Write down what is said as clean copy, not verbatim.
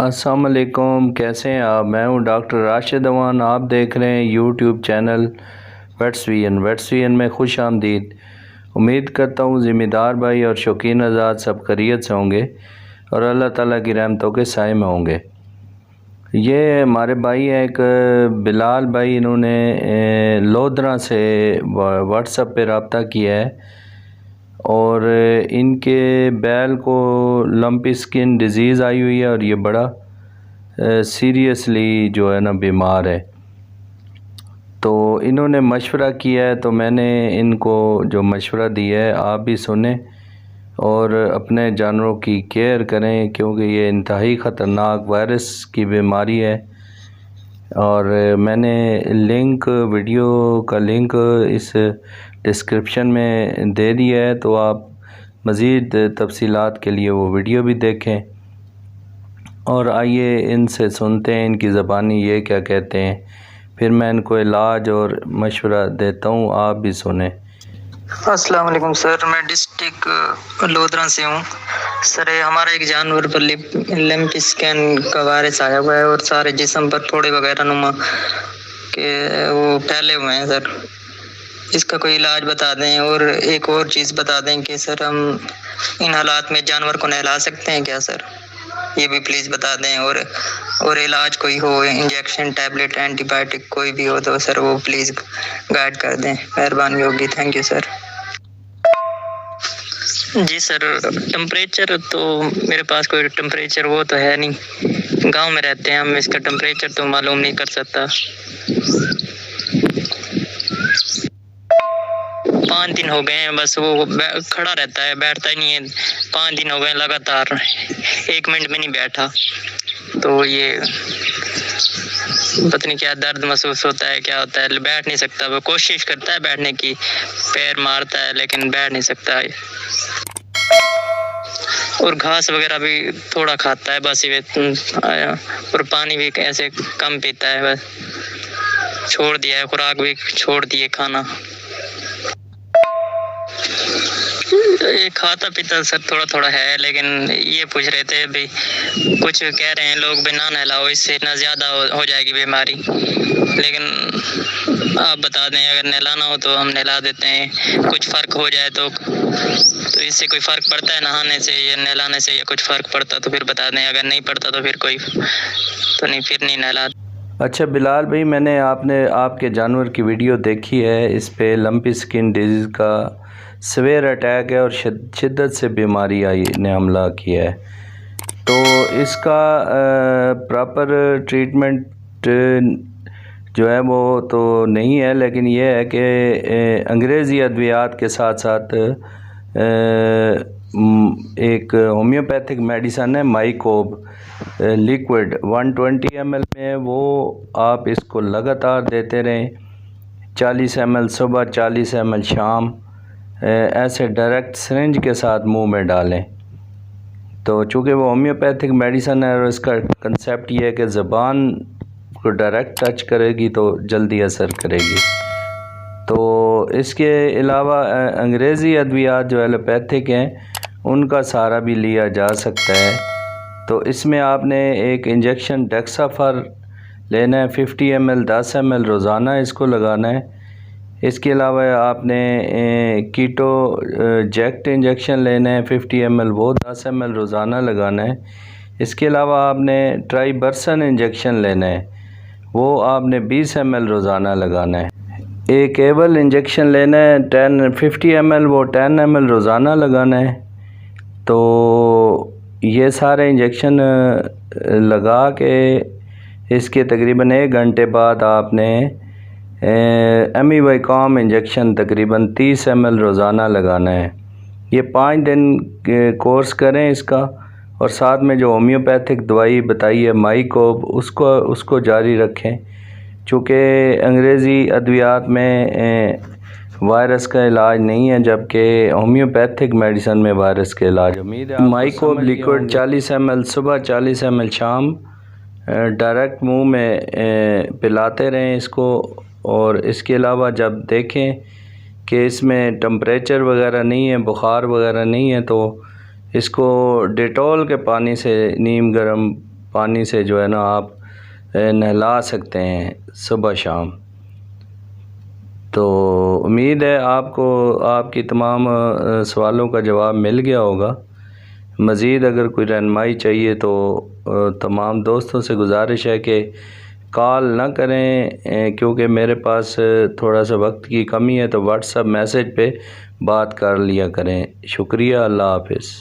अस्सलाम वालेकुम, कैसे हैं आप। मैं हूं डॉक्टर राशिद अवान। आप देख रहे हैं यूट्यूब चैनल वेट्सवियन में खुश आमदीद। उम्मीद करता हूं ज़िम्मेदार भाई और शौकीन आज़ाद सब खैरियत से होंगे और अल्लाह ताला की रहमतों के साए में होंगे। ये हमारे भाई हैं एक बिलाल भाई, इन्होंने लोधरा से व्हाट्सएप पे रब्ता किया है और इनके बैल को लंपी स्किन डिज़ीज़ आई हुई है और ये बड़ा सीरियसली जो है ना बीमार है। तो इन्होंने मशवरा किया है, तो मैंने इनको जो मशवरा दिया है आप भी सुने और अपने जानवरों की केयर करें, क्योंकि ये इंतहाई ख़तरनाक वायरस की बीमारी है। और मैंने वीडियो का लिंक इस डिस्क्रिप्शन में दे दिया है, तो आप मज़ीद तफसीलात के लिए वो वीडियो भी देखें। और आइए इनसे सुनते हैं इनकी ज़बानी ये क्या कहते हैं, फिर मैं इनको इलाज और मशवरा देता हूँ, आप भी सुने। अस्सलाम वालेकुम सर, मैं डिस्ट्रिक्ट लोधरा से हूँ। सर हमारा एक जानवर पर लिम्फ स्किन का वायरस आया हुआ है और सारे जिस्म पर फोड़े वगैरह नुमा के वो फैले हुए हैं सर। इसका कोई इलाज बता दें। और एक और चीज़ बता दें कि सर हम इन हालात में जानवर को नहला सकते हैं क्या सर, ये भी प्लीज़ बता दें। और इलाज कोई हो, इंजेक्शन, टैबलेट, एंटीबायोटिक कोई भी हो तो सर वो प्लीज़ गाइड कर दें, मेहरबानी होगी। Thank you sir. जी सर, टेम्परेचर तो मेरे पास कोई टेम्परेचर वो तो है नहीं, गांव में रहते हैं हम, इसका टेम्परेचर तो मालूम नहीं कर सकता। 5 दिन हो गए हैं बस, वो खड़ा रहता है, बैठता ही नहीं है। 5 दिन हो गए लगातार, 1 मिनट भी नहीं बैठा। तो ये पता नहीं क्या दर्द महसूस होता है, क्या होता है, बैठ नहीं सकता। वो कोशिश करता है बैठने की, पैर मारता है लेकिन बैठ नहीं सकता है। और घास वगैरह भी थोड़ा खाता है बस ये, और पानी भी ऐसे कम पीता है बस, छोड़ दिया है, खुराक भी छोड़ दिए खाना। ये खाता पीता सर थोड़ा थोड़ा है, लेकिन ये पूछ रहे थे भाई, कुछ कह रहे हैं लोग बिना नहलाओ इससे ना ज़्यादा हो जाएगी बीमारी, लेकिन आप बता दें अगर नहलाना हो तो हम नहला देते हैं। कुछ फ़र्क हो जाए तो इससे कोई फ़र्क पड़ता है नहाने से या नहलाने से, या कुछ फ़र्क पड़ता तो फिर बता दें, अगर नहीं पड़ता तो फिर कोई तो नहीं, फिर नहीं नहला। अच्छा बिलाल भाई, मैंने आपके जानवर की वीडियो देखी है, इस पे लंपी स्किन डिजीज़ का सवेयर अटैक है और शिद्दत से बीमारी आई ने हमला किया है। तो इसका प्रॉपर ट्रीटमेंट जो है वो तो नहीं है, लेकिन यह है कि अंग्रेज़ी अद्वियात के साथ साथ एक होम्योपैथिक मेडिसन है माइकोब लिक्विड 120 ml में, वो आप इसको लगातार देते रहें। 40 ml सुबह, 40 ml शाम, ऐसे डायरेक्ट सिरिंज के साथ मुंह में डालें। तो चूँकि वो होम्योपैथिक मेडिसन है और इसका कंसेप्ट ये है कि ज़बान को डायरेक्ट टच करेगी तो जल्दी असर करेगी। तो इसके अलावा अंग्रेज़ी अद्वियात जो एलोपैथिक हैं उनका सहारा भी लिया जा सकता है। तो इसमें आपने एक इंजेक्शन डेक्साफर लेना है, 50 ml 10 ml रोज़ाना इसको लगाना है। इसके अलावा आपने कीटो जैक्ट इंजेक्शन लेना है 50 ml, वो 10 ml रोज़ाना लगाना है। इसके अलावा आपने ट्राइबर्सन इंजेक्शन लेना है, वो आपने 20 ml रोज़ाना लगाना है। एक एबल इंजेक्शन लेना है 50 ml, वो 10 ml रोज़ाना लगाना है। तो ये सारे इंजेक्शन लगा के इसके तकरीबन 1 घंटे बाद आपने एमीवाइकॉम इंजेक्शन तकरीबन 30 ml रोज़ाना लगाना है। ये 5 दिन कोर्स करें इसका, और साथ में जो होम्योपैथिक दवाई बताई है माइकोब उसको जारी रखें। चूँकि अंग्रेज़ी अद्वियात में वायरस का इलाज नहीं है, जबकि होम्योपैथिक मेडिसन में वायरस के इलाज। उम्मीद है माइकोब लिक्विड 40 ml सुबह, 40 ml शाम, डायरेक्ट मुंह में पिलाते रहें इसको। और इसके अलावा जब देखें कि इसमें टेम्परेचर वगैरह नहीं है, बुखार वगैरह नहीं है, तो इसको डेटॉल के पानी से नीम गर्म पानी से जो है ना आप नहला सकते हैं सुबह शाम। तो उम्मीद है आपको आपकी तमाम सवालों का जवाब मिल गया होगा। मज़ीद अगर कोई रहनुमाई चाहिए तो तमाम दोस्तों से गुजारिश है कि कॉल ना करें, क्योंकि मेरे पास थोड़ा सा वक्त की कमी है, तो व्हाट्सएप मैसेज पे बात कर लिया करें। शुक्रिया, अल्लाह हाफ़िज़।